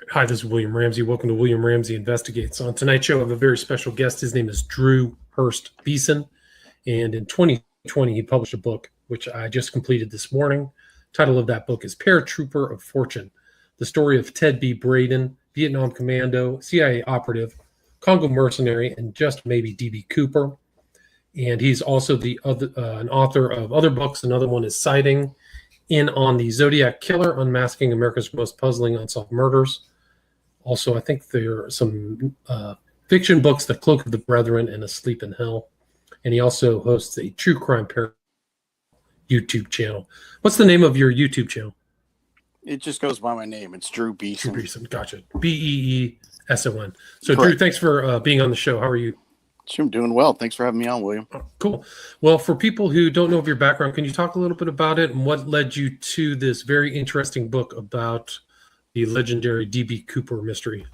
Hi, this is William Ramsey. Welcome to William Ramsey Investigates. On tonight's show, I have a very special guest. His name is Drew Hurst Beeson. And in 2020, he published a book, which I just completed this morning. The title of that book is Paratrooper of Fortune, the story of Ted B. Braden, Vietnam Commando, CIA Operative, Congo Mercenary, and just maybe D.B. Cooper. And he's also an author of other books. Another one is Sighting In on the Zodiac Killer, Unmasking America's Most Puzzling Unsolved Murders. Also, I think there are some fiction books, The Cloak of the Brethren and Asleep in Hell. And he also hosts a true crime YouTube channel. What's the name of your YouTube channel? It just goes by my name. It's Drew Beeson. Drew Beeson, gotcha. Beeson. So, Correct. Drew, thanks for being on the show. How are you? I'm doing well. Thanks for having me on, William. Cool. Well, for people who don't know of your background, can you talk a little bit about it and what led you to this very interesting book about the legendary D.B. Cooper mystery?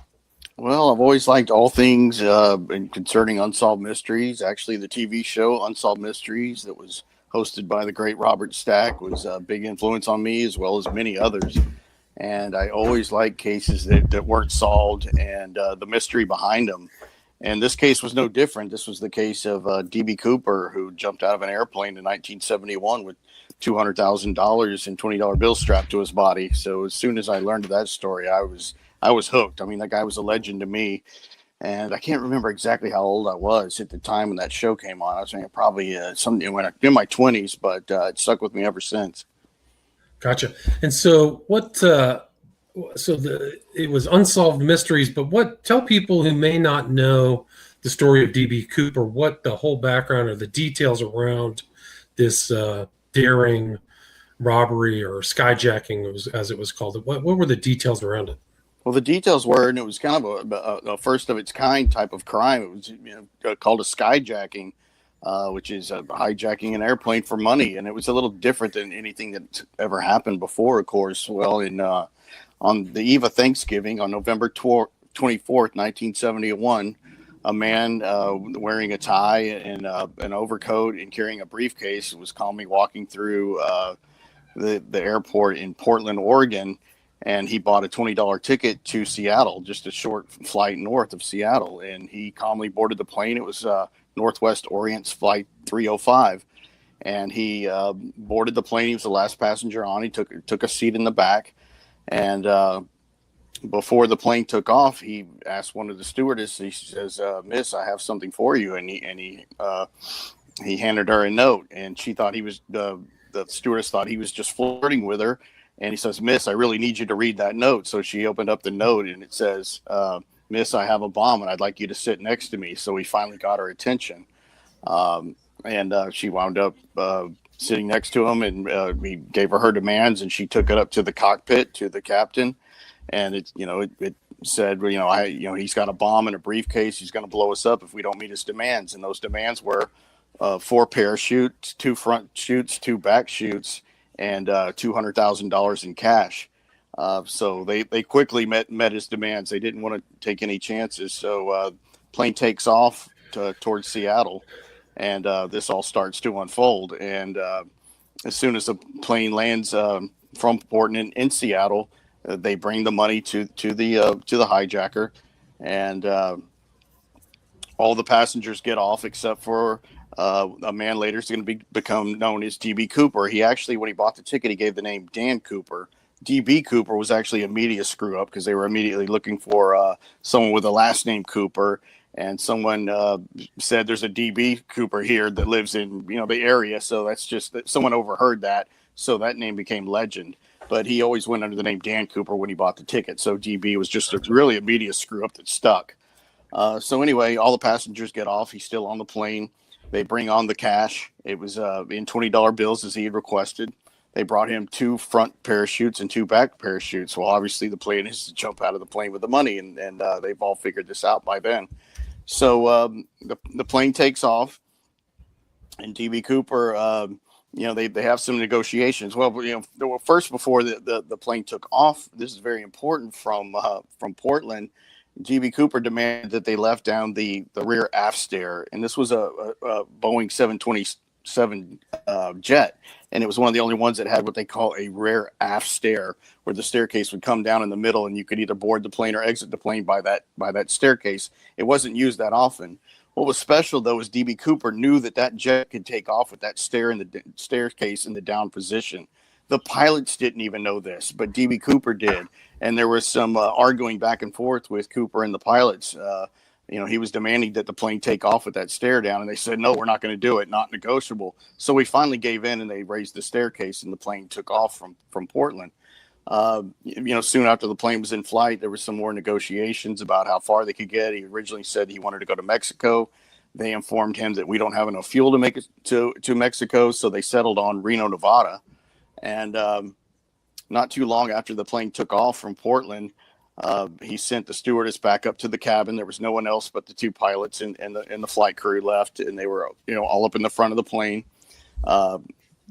Well, I've always liked all things concerning unsolved mysteries. Actually, the TV show Unsolved Mysteries that was hosted by the great Robert Stack was a big influence on me, as well as many others. And I always liked cases that weren't solved and the mystery behind them. And this case was no different. This was the case of D.B. Cooper, who jumped out of an airplane in 1971 with $200,000 in $20 bills strapped to his body. So as soon as I learned that story, I was hooked. I mean, that guy was a legend to me. And I can't remember exactly how old I was at the time when that show came on. I was probably something when I in my 20s, but it stuck with me ever since. Gotcha. And so what? It was Unsolved Mysteries, but tell people who may not know the story of D.B. Cooper, what the whole background or the details around this daring robbery or skyjacking, as it was called. What were the details around it? Well, the details were, and it was kind of a first of its kind type of crime. It was called a skyjacking, which is hijacking an airplane for money, and it was a little different than anything that's ever happened before. Of course, well, on the eve of Thanksgiving, on November 24th, 1971, a man wearing a tie and an overcoat and carrying a briefcase was calmly walking through the airport in Portland, Oregon, and he bought a $20 ticket to Seattle, just a short flight north of Seattle, and he calmly boarded the plane. It was Northwest Orient's Flight 305, and he boarded the plane. He was the last passenger on. He took a seat in the back. And before the plane took off, he asked one of the stewardess. He says, "Miss, I have something for you." And he handed her a note, and she thought the stewardess thought he was just flirting with her. And he says, "Miss, I really need you to read that note." So she opened up the note, and it says, "Miss, I have a bomb, and I'd like you to sit next to me." So he finally got her attention, and she wound up sitting next to him, and he gave her demands, and she took it up to the cockpit to the captain, and it said, he's got a bomb in a briefcase. He's going to blow us up if we don't meet his demands. And those demands were 4 parachutes, 2 front chutes, 2 back chutes, and $200,000 in cash. So they quickly met his demands. They didn't want to take any chances. So plane takes off towards Seattle. And this all starts to unfold. And as soon as the plane lands from Portland in Seattle, they bring the money to the hijacker, and all the passengers get off except for a man later is going to become known as D.B. Cooper. He actually, when he bought the ticket, he gave the name Dan Cooper. D.B. Cooper was actually a media screw up because they were immediately looking for someone with a last name Cooper. And someone said there's a D.B. Cooper here that lives in, the area. So that's just that someone overheard that. So that name became legend. But he always went under the name Dan Cooper when he bought the ticket. So D.B. was just really a media screw up that stuck. So anyway, all the passengers get off. He's still on the plane. They bring on the cash. It was in $20 bills as he had requested. They brought him 2 front parachutes and 2 back parachutes. Well, obviously the plan is to jump out of the plane with the money. And they've all figured this out by then. So the plane takes off, and D.B. Cooper, they have some negotiations. Well, first before the plane took off, this is very important from Portland. D.B. Cooper demanded that they left down the rear aft stair, and this was a Boeing 727 jet, and it was one of the only ones that had what they call a rear aft stair, where the staircase would come down in the middle, and you could either board the plane or exit the plane by that staircase. It wasn't used that often. What was special though is DB Cooper knew that jet could take off with that staircase in the down position. The pilots didn't even know this, but DB Cooper did, and there was some arguing back and forth with Cooper and the pilots. He was demanding that the plane take off with that stair down, and they said, no, we're not going to do it, not negotiable. So we finally gave in, and they raised the staircase, and the plane took off from Portland. Soon after the plane was in flight, there was some more negotiations about how far they could get. He originally said he wanted to go to Mexico. They informed him that we don't have enough fuel to make it to Mexico, so they settled on Reno, Nevada. And not too long after the plane took off from Portland, he sent the stewardess back up to the cabin. There was no one else but the two pilots and the flight crew left, and they were all up in the front of the plane.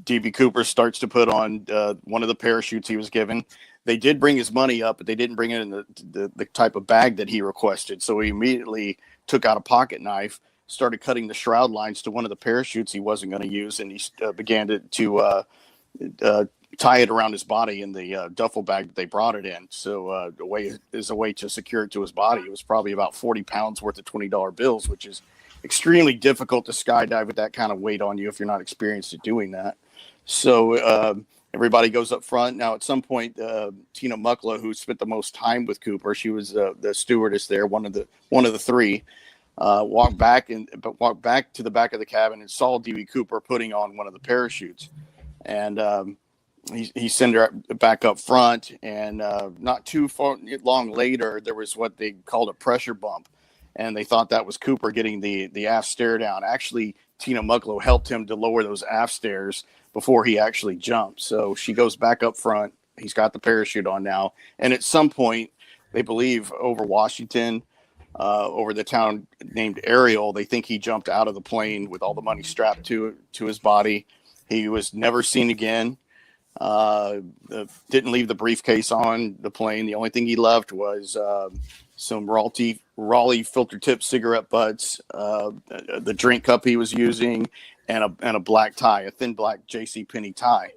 DB Cooper starts to put on one of the parachutes he was given. They did bring his money up, but they didn't bring it in the type of bag that he requested. So he immediately took out a pocket knife, started cutting the shroud lines to one of the parachutes he wasn't going to use, and he began to tie it around his body in the duffel bag that they brought it in. So a way to secure it to his body. It was probably about 40 pounds worth of $20 bills, which is extremely difficult to skydive with that kind of weight on you if you're not experienced at doing that. So everybody goes up front. Now, at some point, Tina Muckla, who spent the most time with Cooper, she was the stewardess there, one of the three, walked back to the back of the cabin and saw DB Cooper putting on one of the parachutes. And he sent her back up front, and not too long later, there was what they called a pressure bump, and they thought that was Cooper getting the aft stair down. Actually, Tina Mucklow helped him to lower those aft stairs before he actually jumped. So she goes back up front. He's got the parachute on now, and at some point, they believe over Washington, over the town named Ariel, they think he jumped out of the plane with all the money strapped to his body. He was never seen again. Didn't leave the briefcase on the plane. The only thing he left was some Raleigh filter tip cigarette butts, the drink cup he was using, and a black tie, a thin black JCPenney tie.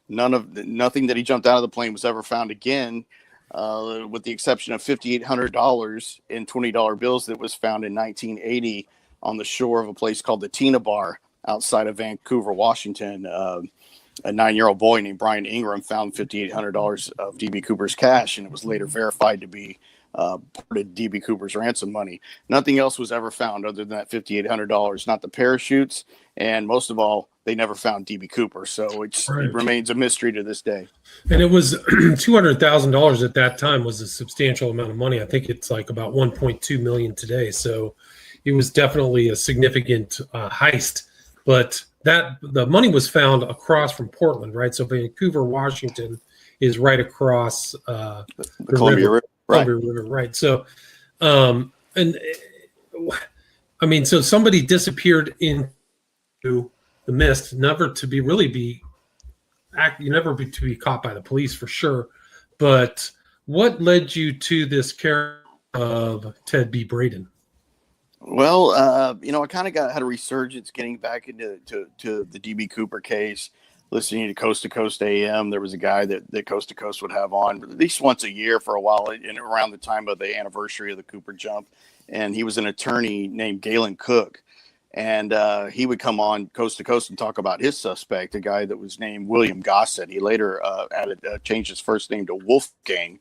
Nothing that he jumped out of the plane was ever found again, with the exception of $5,800 in $20 bills that was found in 1980 on the shore of a place called the Tina Bar outside of Vancouver, Washington. A 9-year-old boy named Brian Ingram found $5,800 of DB Cooper's cash, and it was later verified to be part of DB Cooper's ransom money. Nothing else was ever found other than that $5,800, not the parachutes, and most of all, they never found DB Cooper. So it remains a mystery to this day. And it was $200,000 at that time was a substantial amount of money. I think it's like about 1.2 million today. So it was definitely a significant heist, but the money was found across from Portland, right? So Vancouver, Washington is right across the Columbia River. River, right? So, so somebody disappeared into the mist, never to be caught by the police for sure. But what led you to this character of Ted B. Braden? Well, I kind of had a resurgence getting back into the DB Cooper case, listening to Coast AM. There was a guy that Coast to Coast would have on at least once a year for a while, and around the time of the anniversary of the Cooper jump. And he was an attorney named Galen Cook. And he would come on Coast to Coast and talk about his suspect, a guy that was named William Gossett. He later changed his first name to Wolfgang.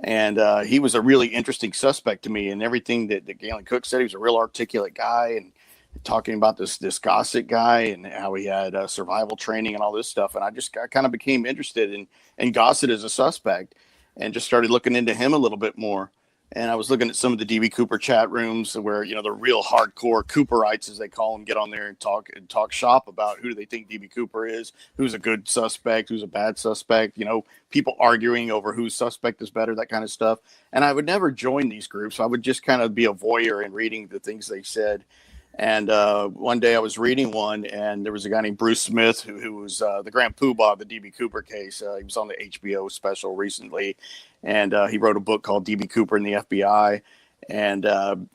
And he was a really interesting suspect to me, and everything that Galen Cook said. He was a real articulate guy, and talking about this Gossett guy and how he had survival training and all this stuff. And I kind of became interested in Gossett as a suspect, and just started looking into him a little bit more. And I was looking at some of the DB Cooper chat rooms where, the real hardcore Cooperites, as they call them, get on there and talk shop about who do they think DB Cooper is, who's a good suspect, who's a bad suspect, people arguing over whose suspect is better, that kind of stuff. And I would never join these groups. I would just kind of be a voyeur and reading the things they said. And one day I was reading one, and there was a guy named Bruce Smith who was the Grand Poobah of the DB Cooper case. He was on the HBO special recently, and he wrote a book called DB Cooper and the FBI. and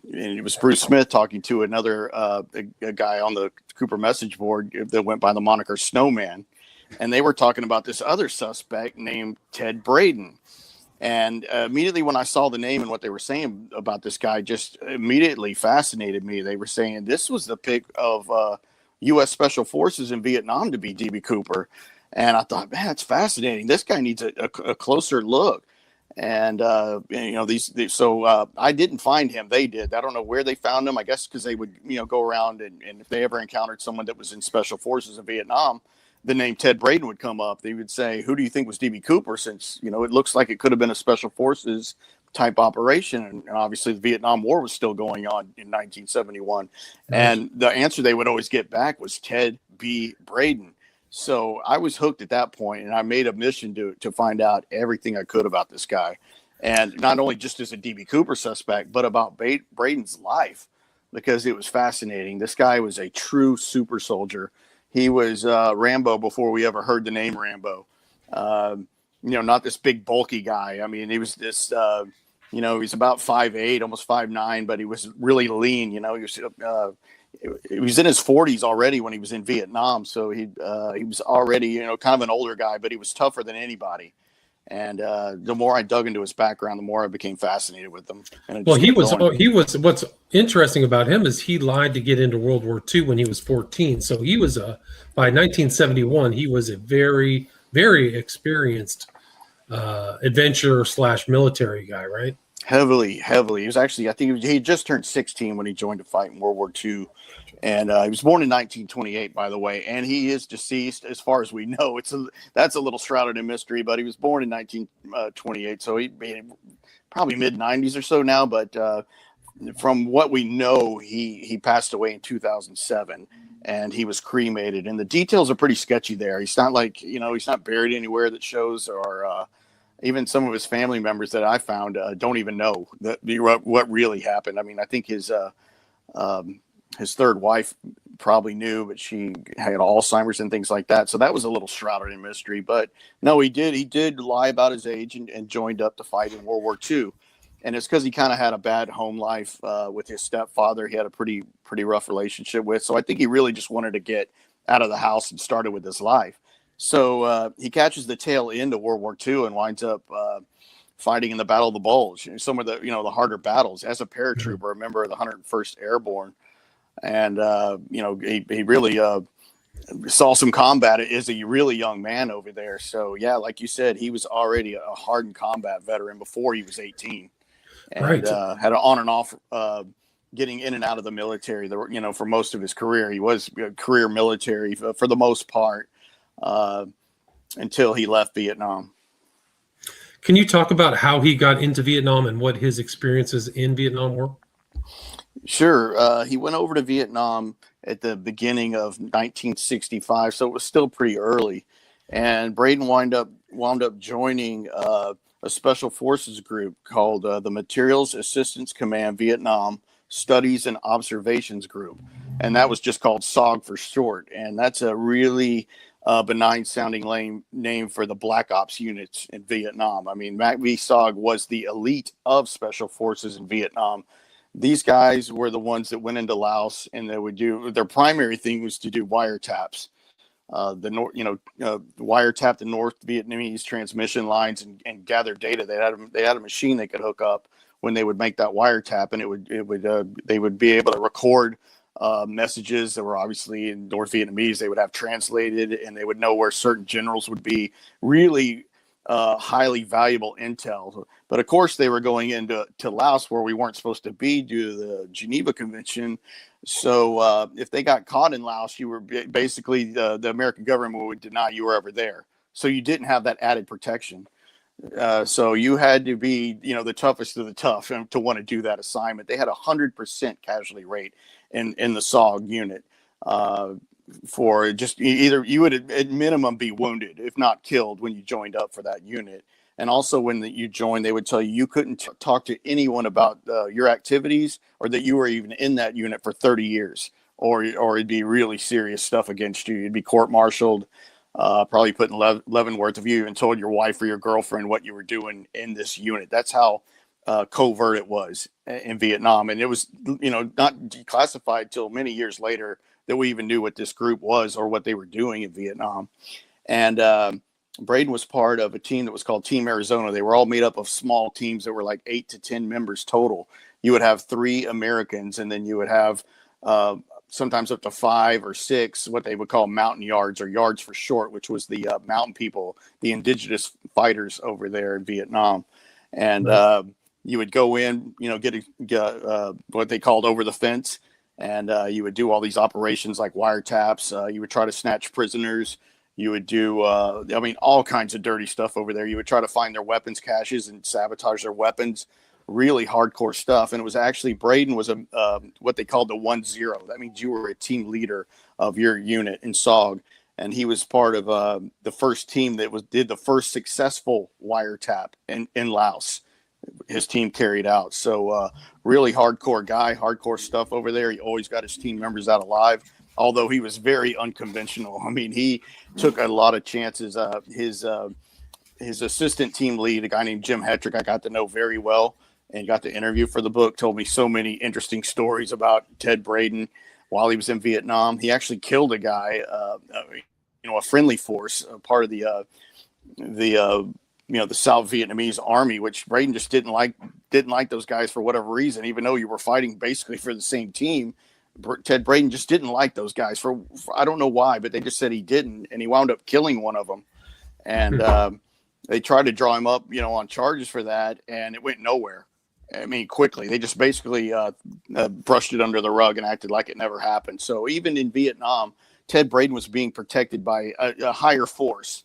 it was Bruce Smith talking to another a guy on the Cooper message board that went by the moniker Snowman, and they were talking about this other suspect named Ted Braden. And immediately when I saw the name and what they were saying about this guy, just immediately fascinated me. They were saying this was the pick of U.S. Special Forces in Vietnam to be D.B. Cooper. And I thought, man, that's fascinating. This guy needs a closer look. And so I didn't find him. They did. I don't know where they found him. I guess because they would, go around and if they ever encountered someone that was in Special Forces in Vietnam, the name Ted Braden would come up. They would say, who do you think was DB Cooper? Since, it looks like it could have been a Special Forces type operation. And obviously the Vietnam War was still going on in 1971. And the answer they would always get back was Ted B. Braden. So I was hooked at that point, and I made a mission to find out everything I could about this guy. And not only just as a DB Cooper suspect, but about Braden's life, because it was fascinating. This guy was a true super soldier. He was Rambo before we ever heard the name Rambo. Not this big bulky guy. I mean, he was this, he's about 5'8", almost 5'9", but he was really lean. He was in his 40s already when he was in Vietnam. So he was already, kind of an older guy, but he was tougher than anybody. And the more I dug into his background, the more I became fascinated with him. Well, he was. What's interesting about him is he lied to get into World War II when he was 14. So he was by 1971, he was a very, very experienced adventurer / military guy, right? Heavily. He was actually, I think he just turned 16 when he joined a fight in World War II. And he was born in 1928, by the way, and he is deceased as far as we know. That's a little shrouded in mystery, but he was born in 1928, so he probably mid-90s or so now. But from what we know, he passed away in 2007, and he was cremated. And the details are pretty sketchy there. He's not like, he's not buried anywhere that shows, or even some of his family members that I found don't even know what really happened. I mean, I think his third wife probably knew, but she had Alzheimer's and things like that. So that was a little shrouded in mystery. But no, he did lie about his age and joined up to fight in World War II. And it's because he kind of had a bad home life with his stepfather. He had a pretty rough relationship with. So I think he really just wanted to get out of the house and started with his life. So he catches the tail end of World War II and winds up fighting in the Battle of the Bulge, some of the the harder battles as a paratrooper, a member of the 101st Airborne. And, he really saw some combat as a really young man over there. So, yeah, like you said, he was already a hardened combat veteran before he was 18. And Right. Had an on and off getting in and out of the military, for most of his career. He was career military for the most part until he left Vietnam. Can you talk about how he got into Vietnam and what his experiences in Vietnam were? Sure. He went over to Vietnam at the beginning of 1965, so it was still pretty early. And Braden wound up joining a special forces group called the Materials Assistance Command Vietnam Studies and Observations Group. And that was just called SOG for short. And that's a really benign sounding name for the Black Ops units in Vietnam. I mean, MACV-SOG was the elite of special forces in Vietnam. These guys were the ones that went into Laos, and they would do their primary thing was to do wiretaps, wiretap the North Vietnamese transmission lines and gather data. They had a machine they could hook up when they would make that wiretap, and they would be able to record messages that were obviously in North Vietnamese. They would have translated, and they would know where certain generals would be. Really highly valuable intel. But of course, they were going into Laos where we weren't supposed to be due to the Geneva Convention. So if they got caught in Laos, you were basically the American government would deny you were ever there. So you didn't have that added protection. So you had to be, the toughest of the tough to want to do that assignment. They had 100% casualty rate in the SOG unit. For just either you would at minimum be wounded, if not killed, when you joined up for that unit. And also when you joined, they would tell you couldn't talk to anyone about your activities or that you were even in that unit for 30 years, or it'd be really serious stuff against you. You'd be court-martialed, probably put in Leavenworth if you even told your wife or your girlfriend what you were doing in this unit. That's how covert it was in Vietnam. And it was, not declassified till many years later that we even knew what this group was or what they were doing in Vietnam. And Braden was part of a team that was called Team Arizona. They were all made up of small teams that were like 8 to 10 members total. You would have 3 Americans, and then you would have sometimes up to 5 or 6, what they would call mountain yards, or yards for short, which was the mountain people, the indigenous fighters over there in Vietnam. And you would go in, get what they called over the fence, and you would do all these operations like wiretaps. You would try to snatch prisoners. You would do, all kinds of dirty stuff over there. You would try to find their weapons caches and sabotage their weapons. Really hardcore stuff. And it was actually, Braden was what they called the 1-0. That means you were a team leader of your unit in SOG. And he was part of the first team that did the first successful wiretap in Laos. His team carried out. So really hardcore guy, hardcore stuff over there. He always got his team members out alive, although he was very unconventional. I mean, he took a lot of chances. His assistant team lead, a guy named Jim Hetrick, I got to know very well and got to interview for the book, told me so many interesting stories about Ted Braden while he was in Vietnam. He actually killed a guy, a friendly force, part of the South Vietnamese army, which Braden just didn't like those guys for whatever reason, even though you were fighting basically for the same team. Ted Braden just didn't like those guys for I don't know why, but they just said he didn't, and he wound up killing one of them. And they tried to draw him up, on charges for that, and it went nowhere. I mean, quickly. They just basically brushed it under the rug and acted like it never happened. So even in Vietnam, Ted Braden was being protected by a higher force.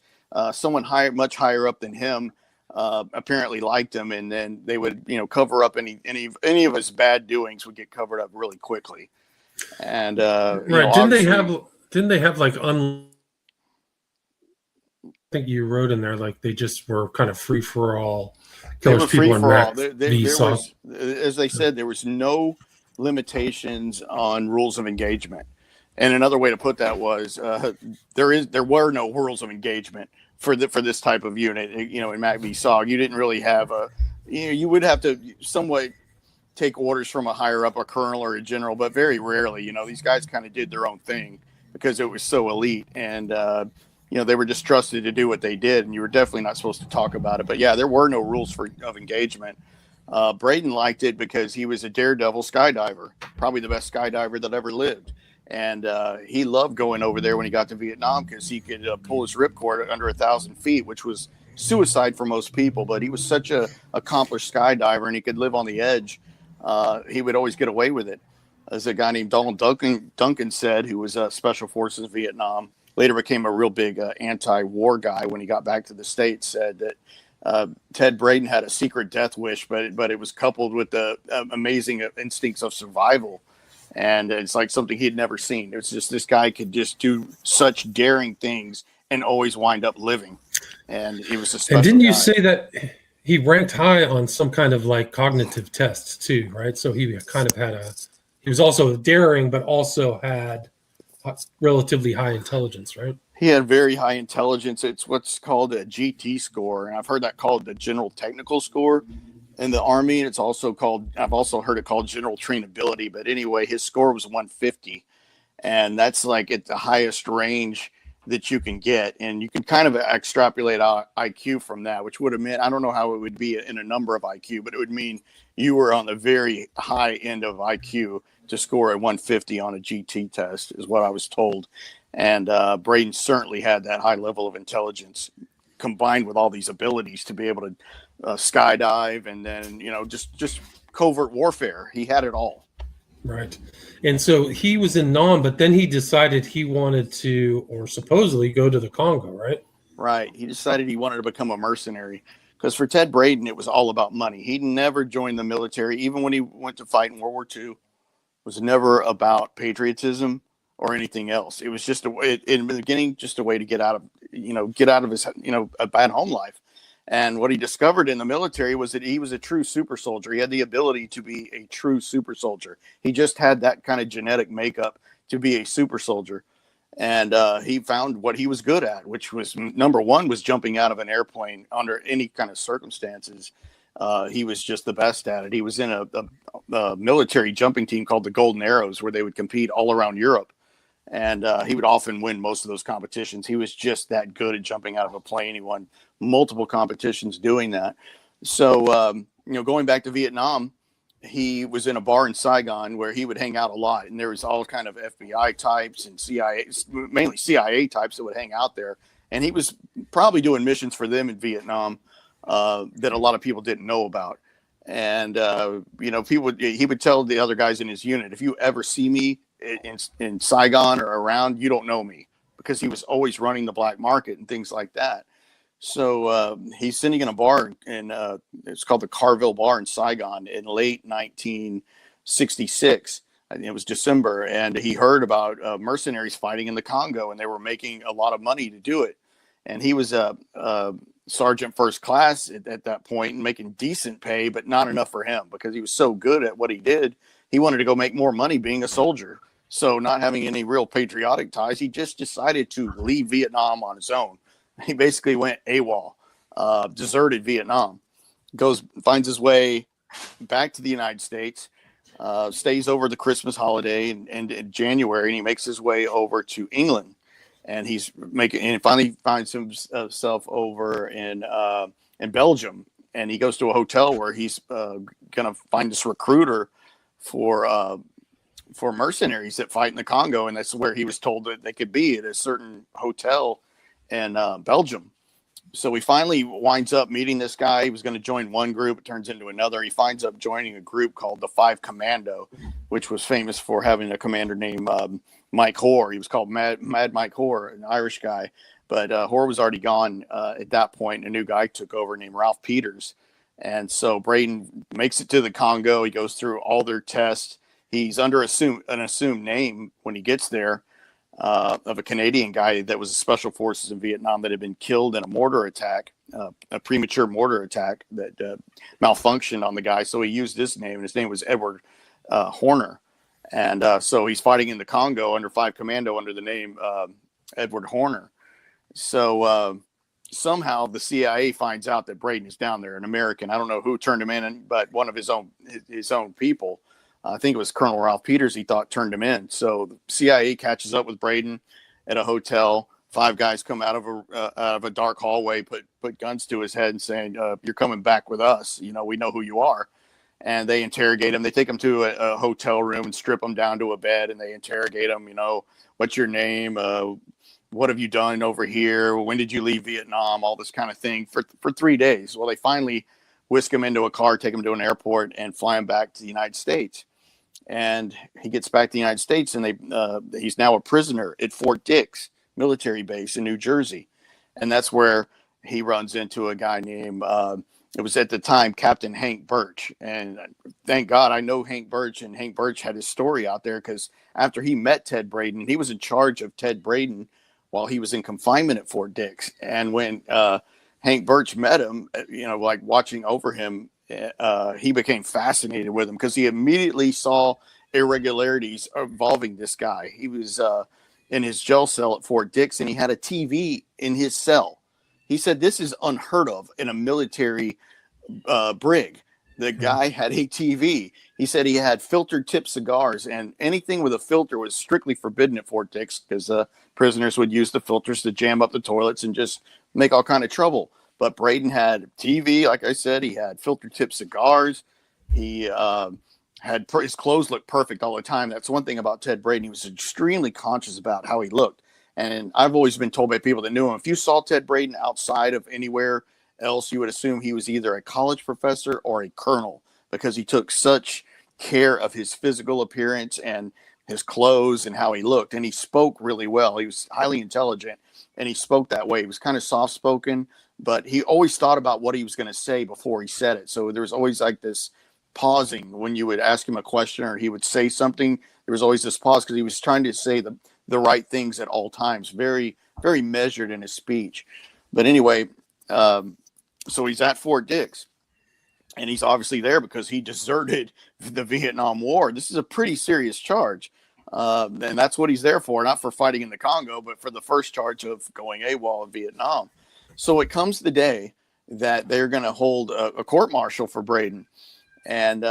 Someone much higher up than him apparently liked him, and then they would, cover up any of his bad doings would get covered up really quickly. And didn't they have like I think you wrote in there like they just were kind of free for all. They were free for all. There was, as they said, there was no limitations on rules of engagement. And another way to put that was there were no rules of engagement for this type of unit. In MACV SOG, you didn't really have you would have to somewhat take orders from a higher up, a colonel or a general, but very rarely. These guys kind of did their own thing because it was so elite, and they were just trusted to do what they did, and you were definitely not supposed to talk about it. But yeah, there were no rules of engagement. Braden liked it because he was a daredevil skydiver, probably the best skydiver that ever lived. And he loved going over there when he got to Vietnam because he could pull his ripcord at under 1,000 feet, which was suicide for most people. But he was such a accomplished skydiver, and he could live on the edge. He would always get away with it. As a guy named Donald Duncan said, who was Special Forces Vietnam, later became a real big anti-war guy when he got back to the States, said that Ted Braden had a secret death wish, but it was coupled with the amazing instincts of survival. And it's like something he'd never seen. It was just this guy could just do such daring things and always wind up living. And he was a special And didn't you guy. say that he ranked high on some kind of like cognitive tests too, right? So he kind of he was also daring, but also had relatively high intelligence, right? He had very high intelligence. It's what's called a GT score. And I've heard that called the General Technical Score in the Army. And I've also heard it called General Trainability. But anyway, his score was 150. And that's like at the highest range that you can get. And you can kind of extrapolate IQ from that, which would have meant, I don't know how it would be in a number of IQ, but it would mean you were on the very high end of IQ to score a 150 on a GT test, is what I was told. And Braden certainly had that high level of intelligence combined with all these abilities to be able to skydive and then, just covert warfare. He had it all. Right. And so he was in Nam, but then he decided he wanted to, or supposedly, go to the Congo, right? Right. He decided he wanted to become a mercenary because for Ted Braden, it was all about money. He never joined the military, even when he went to fight in World War II. It was never about patriotism or anything else. It was just in the beginning, just a way to get out of his, a bad home life. And what he discovered in the military was that he was a true super soldier. He had the ability to be a true super soldier. He just had that kind of genetic makeup to be a super soldier. And he found what he was good at, which was number one was jumping out of an airplane under any kind of circumstances. He was just the best at it. He was in a military jumping team called the Golden Arrows, where they would compete all around Europe. And he would often win most of those competitions. He was just that good at jumping out of a plane. He won multiple competitions doing that. So, going back to Vietnam, he was in a bar in Saigon where he would hang out a lot. And there was all kind of FBI types and CIA, mainly CIA types that would hang out there. And he was probably doing missions for them in Vietnam that a lot of people didn't know about. And, he would tell the other guys in his unit, if you ever see me in Saigon or around, you don't know me, because he was always running the black market and things like that. So he's sitting in a bar, and it's called the Carville Bar in Saigon in late 1966. I think it was December, and he heard about mercenaries fighting in the Congo, and they were making a lot of money to do it. And he was a sergeant first class at that point, and making decent pay, but not enough for him, because he was so good at what he did. He wanted to go make more money being a soldier. So, not having any real patriotic ties, he just decided to leave Vietnam on his own. He basically went AWOL, deserted Vietnam, finds his way back to the United States, stays over the Christmas holiday and in January, and he makes his way over to England. And finally finds himself over in Belgium, and he goes to a hotel where he's going to find this recruiter for mercenaries that fight in the Congo, and that's where he was told that they could be, at a certain hotel in Belgium. So he finally winds up meeting this guy. He was going to join one group, it turns into another. He finds up joining a group called the 5 Commando, which was famous for having a commander named Mike Hoare. He was called Mad Mike Hoare, an Irish guy, but Hoare was already gone at that point. A new guy took over named Ralph Peters. And so Braden makes it to the Congo. He goes through all their tests. He's under an assumed name when he gets there, of a Canadian guy that was special forces in Vietnam that had been killed in a mortar attack, a premature mortar attack that malfunctioned on the guy. So he used this name, and his name was Edward Horner. And so he's fighting in the Congo under 5 Commando under the name Edward Horner. So somehow the CIA finds out that Braden is down there, an American. I don't know who turned him in, but one of his own people. I think it was Colonel Ralph Peters, he thought, turned him in. So the CIA catches up with Braden at a hotel. 5 guys come out of a dark hallway, put guns to his head and saying, you're coming back with us. We know who you are. And they interrogate him. They take him to a hotel room and strip him down to a bed, and they interrogate him. What's your name? What have you done over here? When did you leave Vietnam? All this kind of thing for 3 days. Well, they finally whisk him into a car, take him to an airport, and fly him back to the United States. And he gets back to the United States, and he's now a prisoner at Fort Dix military base in New Jersey. And that's where he runs into a guy named, it was at the time Captain Hank Birch. And thank God I know Hank Birch, and Hank Birch had his story out there, because after he met Ted Braden, he was in charge of Ted Braden while he was in confinement at Fort Dix. And when Hank Birch met him, like watching over him, he became fascinated with him, because he immediately saw irregularities involving this guy. He was in his jail cell at Fort Dix, and he had a TV in his cell. He said this is unheard of in a military brig. The guy had a TV. He said he had filtered tip cigars, and anything with a filter was strictly forbidden at Fort Dix, because prisoners would use the filters to jam up the toilets and just make all kind of trouble. But Braden had TV, like I said. He had filtered tip cigars. He had his clothes looked perfect all the time. That's one thing about Ted Braden. He was extremely conscious about how he looked. And I've always been told by people that knew him, if you saw Ted Braden outside of anywhere else, you would assume he was either a college professor or a colonel, because he took such care of his physical appearance and his clothes and how he looked. And he spoke really well. He was highly intelligent, and he spoke that way. He was kind of soft-spoken, but he always thought about what he was going to say before he said it. So there was always like this pausing when you would ask him a question or he would say something. There was always this pause, because he was trying to say the right things at all times. Very, very measured in his speech. But anyway, so he's at Fort Dix, and he's obviously there because he deserted the Vietnam War. This is a pretty serious charge. And that's what he's there for, not for fighting in the Congo, but for the first charge of going AWOL in Vietnam. So it comes the day that they're going to hold a court martial for Braden. And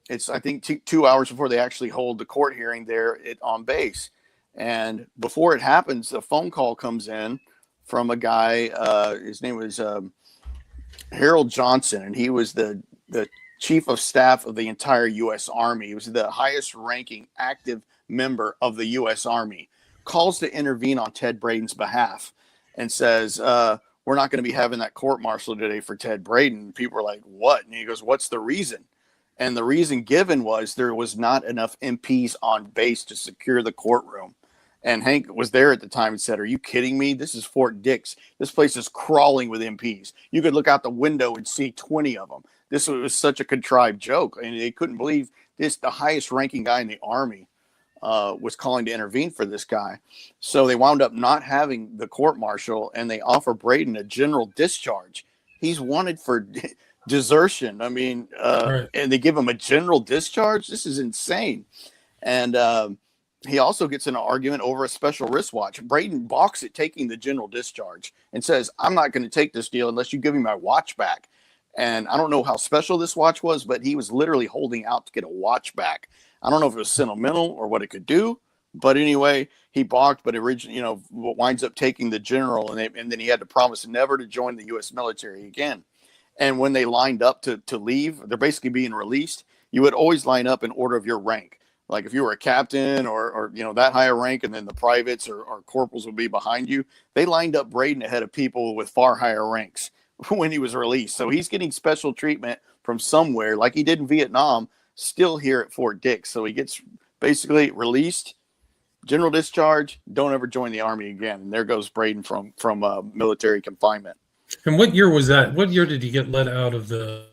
it's, I think, 2 hours before they actually hold the court hearing there on base. And before it happens, a phone call comes in from a guy. His name was Harold Johnson, and he was the chief of staff of the entire U.S. Army. He was the highest ranking active member of the U.S. Army. Calls to intervene on Ted Braden's behalf and says, we're not going to be having that court martial today for Ted Braden. People are like, what? And he goes, what's the reason? And the reason given was there was not enough MPs on base to secure the courtroom. And Hank was there at the time and said, are you kidding me? This is Fort Dix. This place is crawling with MPs. You could look out the window and see 20 of them. This was such a contrived joke. And they couldn't believe this. The highest ranking guy in the Army was calling to intervene for this guy. So they wound up not having the court martial, and they offer Braden a general discharge. He's wanted for desertion. I mean, Right. and they give him a general discharge. This is insane. And he also gets in an argument over a special wristwatch. Braden balks at taking the general discharge and says, I'm not going to take this deal unless you give me my watch back. And I don't know how special this watch was, but he was literally holding out to get a watch back. I don't know if it was sentimental or what it could do, but anyway, he balked, but originally, winds up taking the general, and then he had to promise never to join the U.S. military again. And when they lined up to leave, they're basically being released. You would always line up in order of your rank. Like if you were a captain or that higher rank, and then the privates or corporals would be behind you, they lined up Braden ahead of people with far higher ranks when he was released. So he's getting special treatment from somewhere, like he did in Vietnam, still here at Fort Dix. So he gets basically released, general discharge, don't ever join the Army again. And there goes Braden from military confinement. And what year was that? What year did he get let out of the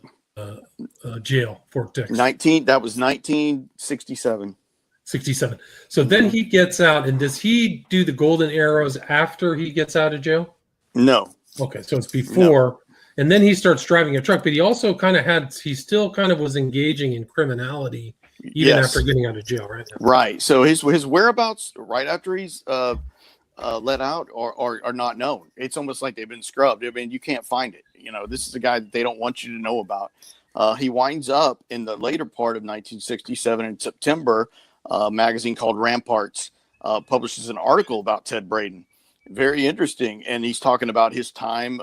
jail, Fort Dix? That was 1967. 67. So then he gets out, and does he do the golden arrows after he gets out of jail? No. Okay, so it's before. No. And then he starts driving a truck, but he also he still kind of was engaging in criminality even after getting out of jail, right? Right. So his whereabouts right after he's let out are not known. It's almost like they've been scrubbed. I mean, you can't find it. This is a guy that they don't want you to know about. He winds up in the later part of 1967 in September. A magazine called Ramparts publishes an article about Ted Braden. Very interesting. And he's talking about his time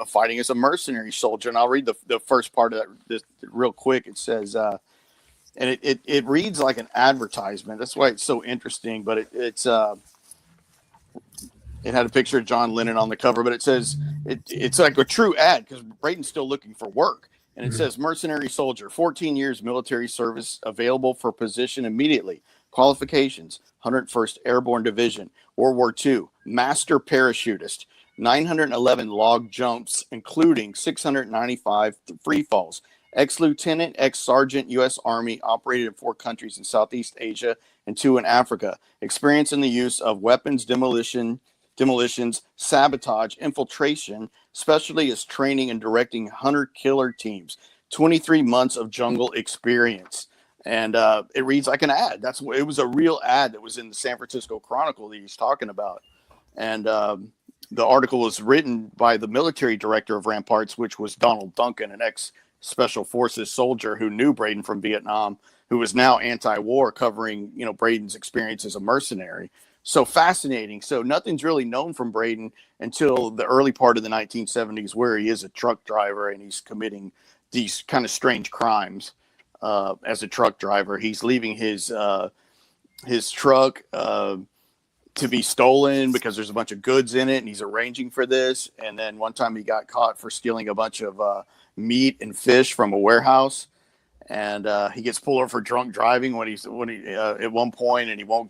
fighting as a mercenary soldier. And I'll read the first part of that real quick. It says, and it reads like an advertisement. That's why it's so interesting. But it had a picture of John Lennon on the cover, but it says it's like a true ad because Braden's still looking for work. And it says, mercenary soldier, 14 years military service, available for position immediately. Qualifications, 101st Airborne Division, World War II, master parachutist, 911 log jumps, including 695 free falls. Ex-lieutenant, ex-sergeant, U.S. Army, operated in 4 countries in Southeast Asia and 2 in Africa. Experience in the use of weapons, demolitions, sabotage, infiltration, especially as training and directing hunter-killer teams. 23 months of jungle experience. And it reads like an ad. It was a real ad that was in the San Francisco Chronicle that he's talking about. And the article was written by the military director of Ramparts, which was Donald Duncan, an ex-Special Forces soldier who knew Braden from Vietnam, who was now anti-war, covering Braden's experience as a mercenary. So fascinating. So nothing's really known from Braden until the early part of the 1970s, where he is a truck driver and he's committing these kind of strange crimes. As a truck driver, he's leaving his truck to be stolen because there's a bunch of goods in it, and he's arranging for this. And then one time he got caught for stealing a bunch of meat and fish from a warehouse, and he gets pulled over for drunk driving when he at one point, and he won't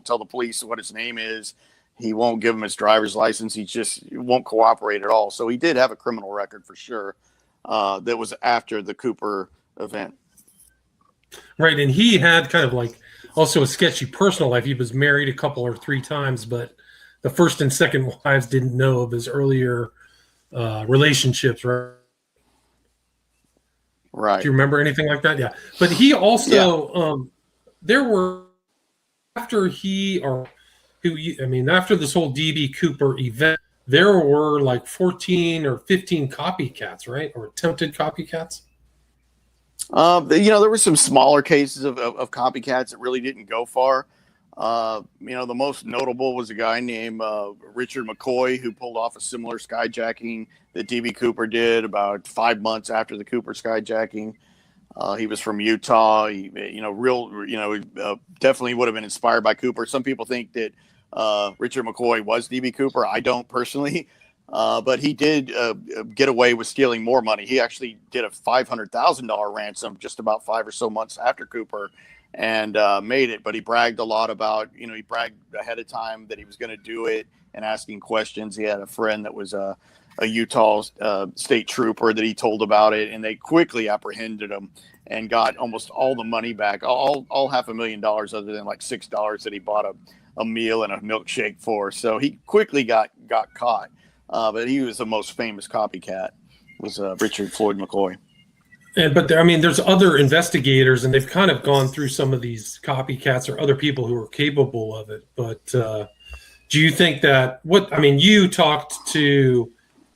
tell the police what his name is. He won't give him his driver's license. He won't cooperate at all. So he did have a criminal record for sure. That was after the Cooper event. Right, and he had kind of like also a sketchy personal life. He was married a couple or 3 times, but the first and second wives didn't know of his earlier relationships, right? Right. Do you remember anything like that? Yeah. But he also, there were, after this whole DB Cooper event, there were like 14 or 15 copycats, right? Or attempted copycats. There were some smaller cases of copycats that really didn't go far. The most notable was a guy named Richard McCoy, who pulled off a similar skyjacking that DB Cooper did about 5 months after the Cooper skyjacking. He was from Utah. Definitely would have been inspired by Cooper. Some people think that Richard McCoy was DB Cooper. I don't personally. But he did get away with stealing more money. He actually did a $500,000 ransom just about 5 or so months after Cooper and made it. But he bragged a lot about, he bragged ahead of time that he was going to do it and asking questions. He had a friend that was a Utah state trooper that he told about it, and they quickly apprehended him and got almost all the money back, all $500,000 other than like $6 that he bought a meal and a milkshake for. So he quickly got caught. But he was the most famous copycat, was Richard Floyd McCoy. But there's other investigators, and they've kind of gone through some of these copycats or other people who are capable of it. But do you think that you talked to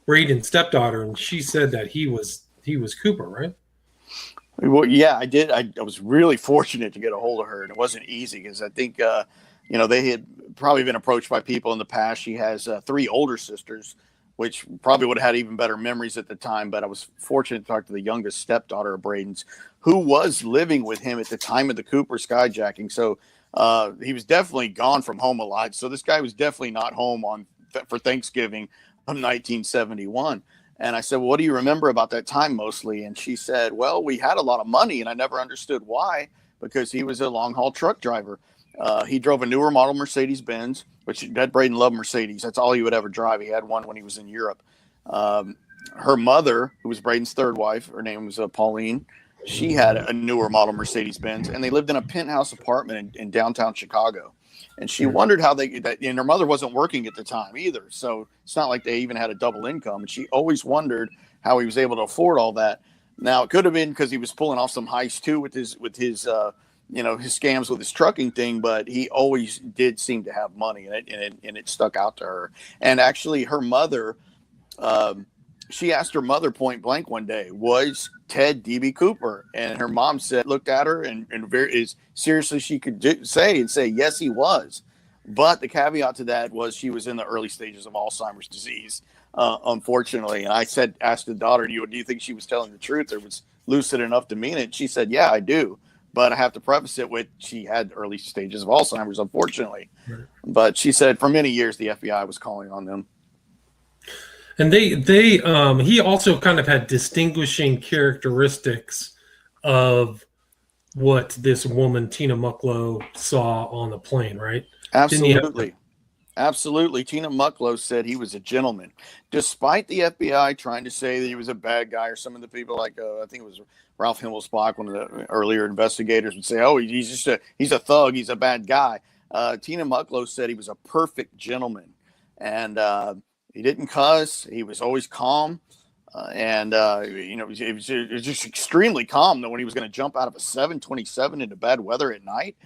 Braden's stepdaughter, and she said that he was Cooper, right? Well, yeah, I did. I was really fortunate to get a hold of her, and it wasn't easy because I think they had probably been approached by people in the past. She has 3 older sisters, which probably would have had even better memories at the time. But I was fortunate to talk to the youngest stepdaughter of Braden's, who was living with him at the time of the Cooper skyjacking. So he was definitely gone from home a lot. So this guy was definitely not home for Thanksgiving of 1971. And I said, well, what do you remember about that time mostly? And she said, well, we had a lot of money, and I never understood why, because he was a long-haul truck driver. He drove a newer model Mercedes-Benz, which Dad Braden loved Mercedes. That's all he would ever drive. He had one when he was in Europe. Her mother, who was Braden's third wife, her name was Pauline. She had a newer model Mercedes-Benz, and they lived in a penthouse apartment in downtown Chicago. And she wondered how and her mother wasn't working at the time either. So it's not like they even had a double income. And she always wondered how he was able to afford all that. Now, it could have been because he was pulling off some heist too with his his scams with his trucking thing, but he always did seem to have money, and it stuck out to her. And actually, her mother, she asked her mother point blank one day, was Ted DB Cooper? And her mom looked at her and very as seriously she could say, yes, he was. But the caveat to that was she was in the early stages of Alzheimer's disease, unfortunately. And I asked the daughter, do you think she was telling the truth or was lucid enough to mean it? She said, yeah, I do. But I have to preface it with she had early stages of Alzheimer's, unfortunately. Right. But she said for many years the FBI was calling on them. And he also kind of had distinguishing characteristics of what this woman, Tina Mucklow, saw on the plane, right? Absolutely. Absolutely. Tina Mucklow said he was a gentleman, despite the FBI trying to say that he was a bad guy, or some of the people like, I think it was Ralph Himmelsbach, one of the earlier investigators, would say, oh, he's a thug. He's a bad guy. Tina Mucklow said he was a perfect gentleman, and he didn't cuss. He was always calm. It was just extremely calm that when he was going to jump out of a 727 into bad weather at night,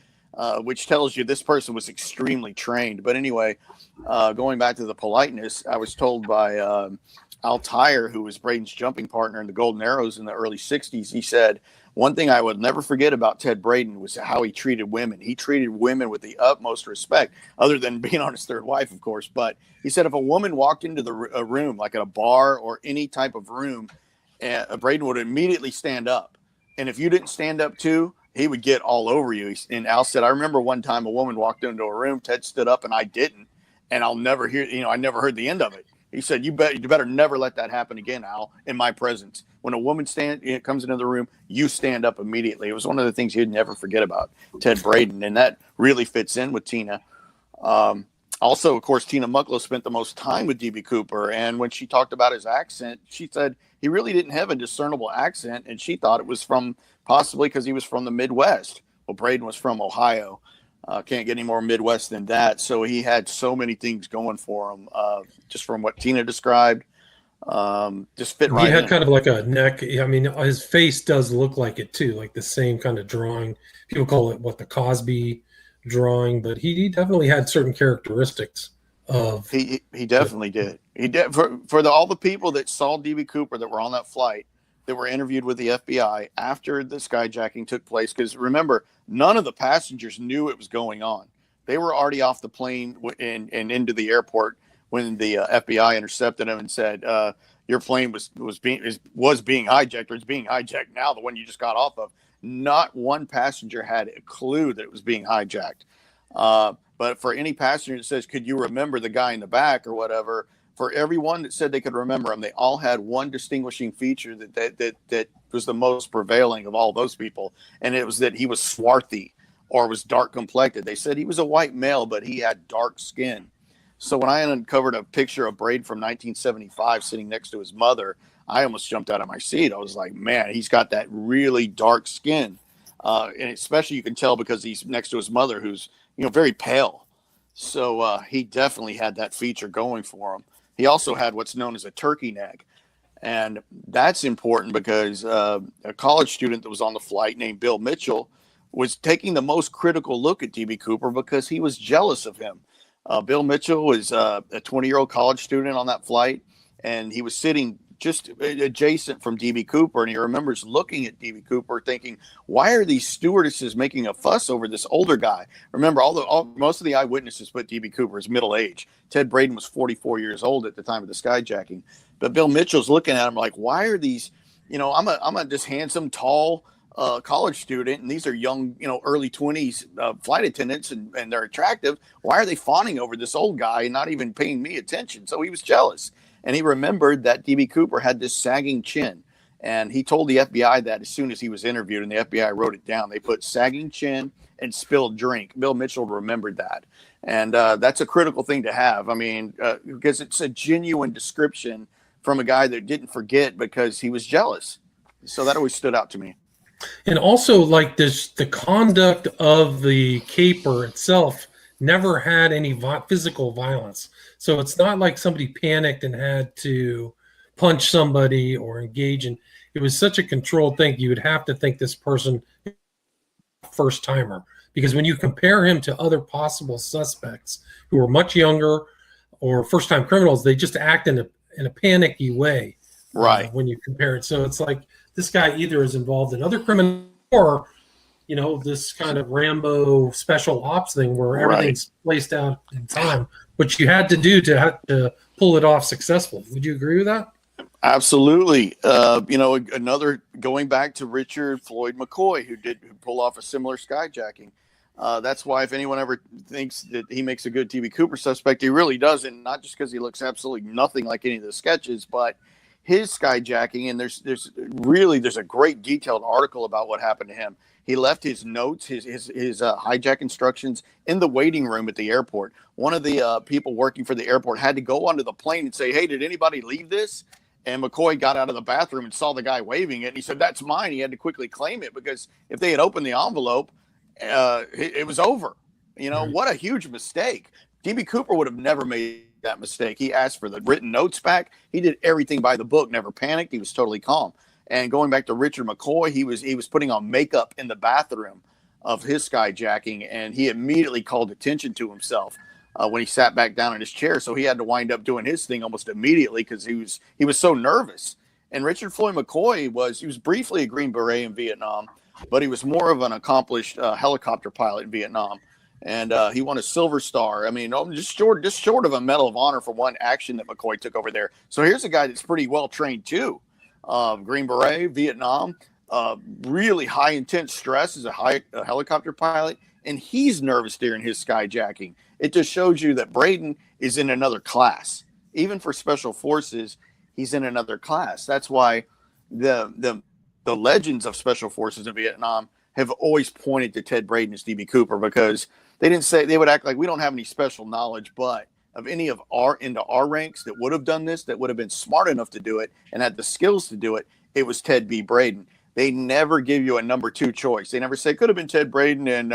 which tells you this person was extremely trained. But anyway, going back to the politeness, I was told by Al Tyre, who was Braden's jumping partner in the Golden Arrows in the early 60s, he said, one thing I would never forget about Ted Braden was how he treated women. He treated women with the utmost respect, other than being on his third wife, of course. But he said if a woman walked into a room, like at a bar or any type of room, Braden would immediately stand up. And if you didn't stand up too, he would get all over you. And Al said, I remember one time a woman walked into a room, Ted stood up and I didn't. And I'll never hear, I never heard the end of it. He said, you better never let that happen again, Al, in my presence. When a woman comes into the room, you stand up immediately. It was one of the things you'd never forget about Ted Braden, and that really fits in with Tina. Also, of course, Tina Mucklow spent the most time with DB Cooper, and when she talked about his accent, she said he really didn't have a discernible accent, and she thought it was possibly because he was from the Midwest. Well, Braden was from Ohio. Can't get any more Midwest than that. So he had so many things going for him, just from what Tina described. Just fit right in. He had kind of like a neck. I mean, his face does look like it too, like the same kind of drawing. People call it the Cosby drawing, but he definitely had certain characteristics of. He definitely did. He did for all the people that saw DB Cooper that were on that flight that were interviewed with the FBI after the skyjacking took place. Because remember, none of the passengers knew it was going on. They were already off the plane and into the airport when the FBI intercepted them and said, "Your plane was being hijacked, or it's being hijacked now. The one you just got off of." Not one passenger had a clue that it was being hijacked. But for any passenger that says, "Could you remember the guy in the back?" or whatever, for everyone that said they could remember him, they all had one distinguishing feature that was the most prevailing of all those people, and it was that he was swarthy or was dark complected. They said he was a white male, but he had dark skin. So when I uncovered a picture of Braden from 1975 sitting next to his mother, I almost jumped out of my seat. I was like, man, he's got that really dark skin. And especially you can tell because he's next to his mother, who's, very pale. So he definitely had that feature going for him. He also had what's known as a turkey neck. And that's important because a college student that was on the flight named Bill Mitchell was taking the most critical look at DB Cooper because he was jealous of him. Bill Mitchell was a 20-year-old college student on that flight, and he was sitting just adjacent from DB Cooper, and he remembers looking at DB Cooper thinking, why are these stewardesses making a fuss over this older guy? Remember, most of the eyewitnesses put DB Cooper as middle age. Ted Braden was 44 years old at the time of the skyjacking. But Bill Mitchell's looking at him like, why are these, I'm a just handsome, tall college student, and these are young, early 20s flight attendants, and they're attractive. Why are they fawning over this old guy and not even paying me attention? So he was jealous. And he remembered that DB Cooper had this sagging chin. And he told the FBI that as soon as he was interviewed, and the FBI wrote it down. They put sagging chin and spilled drink. Bill Mitchell remembered that. And that's a critical thing to have. I mean, because it's a genuine description from a guy that didn't forget because he was jealous. So that always stood out to me. And also, like this, the conduct of the caper itself never had any physical violence. So it's not like somebody panicked and had to punch somebody or engage in. It was such a controlled thing. You would have to think this person first timer, because when you compare him to other possible suspects who are much younger or first time criminals, they just act in a panicky way, right? When you compare it, so it's like this guy either is involved in other criminal or this kind of Rambo special ops thing where everything's placed out in time, which you had to do to pull it off successfully. Would you agree with that? Absolutely. Another, going back to Richard Floyd McCoy, who pull off a similar skyjacking. That's why if anyone ever thinks that he makes a good DB Cooper suspect, he really doesn't. Not just because he looks absolutely nothing like any of the sketches, but his skyjacking. And there's a great detailed article about what happened to him. He left his notes, his hijack instructions in the waiting room at the airport. One of the people working for the airport had to go onto the plane and say, "Hey, did anybody leave this?" And McCoy got out of the bathroom and saw the guy waving it. And he said, "That's mine." He had to quickly claim it because if they had opened the envelope, it was over. What a huge mistake. DB Cooper would have never made that mistake. He asked for the written notes back. He did everything by the book, never panicked. He was totally calm. And going back to Richard McCoy, he was putting on makeup in the bathroom of his skyjacking, and he immediately called attention to himself when he sat back down in his chair. So he had to wind up doing his thing almost immediately because he was so nervous. And Richard Floyd McCoy was briefly a Green Beret in Vietnam, but he was more of an accomplished helicopter pilot in Vietnam. And he won a Silver Star. I mean, just short of a Medal of Honor for one action that McCoy took over there. So here's a guy that's pretty well trained too. Green Beret, Vietnam, really high intense stress as a helicopter pilot, and he's nervous during his skyjacking. It just shows you that Braden is in another class. Even for special forces, he's in another class. That's why the legends of special forces in Vietnam have always pointed to Ted Braden as DB Cooper, because they would act like we don't have any special knowledge, but of any of our ranks that would have done this, that would have been smart enough to do it and had the skills to do it, it was Ted B. Braden. They never give you a number two choice. They never say it could have been Ted Braden and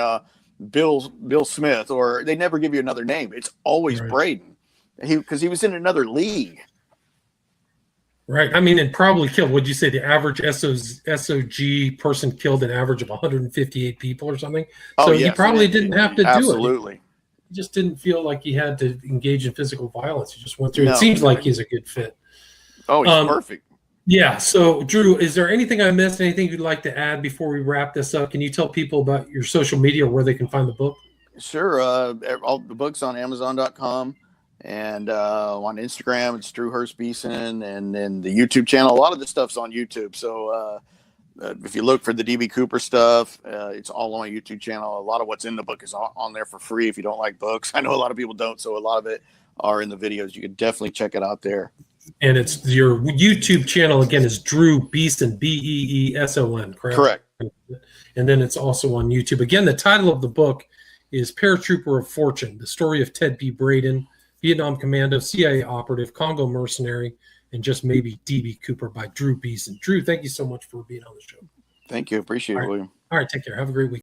Bill Smith, or they never give you another name. It's always Braden, because he was in another league. Right. I mean, and probably killed. Would you say the average SOG person killed an average of 158 people or something? So he probably didn't have to do it. Absolutely. just didn't feel like he had to engage in physical violence. He just went through. It No. seems like he's a good fit. Oh, he's perfect. Yeah. So, Drew, is there anything I missed? Anything you'd like to add before we wrap this up? Can you tell people about your social media or where they can find the book? Sure. All the books on Amazon.com and on Instagram, it's Drew Hurst Beeson, and then the YouTube channel. A lot of the stuff's on YouTube. So if you look for the DB Cooper stuff, it's all on my YouTube channel. A lot of what's in the book is on there for free if you don't like books. I know a lot of people don't, so a lot of it are in the videos. You can definitely check it out there. And it's your YouTube channel again is Drew Beeson, Beeson, correct? Correct. And then it's also on YouTube. Again, the title of the book is Paratrooper of Fortune: The Story of Ted B. Braden, Vietnam Commando, CIA Operative, Congo Mercenary, and Just Maybe DB Cooper by Drew Beeson. Drew, thank you so much for being on the show. Thank you. Appreciate it, William. All right, take care. Have a great week.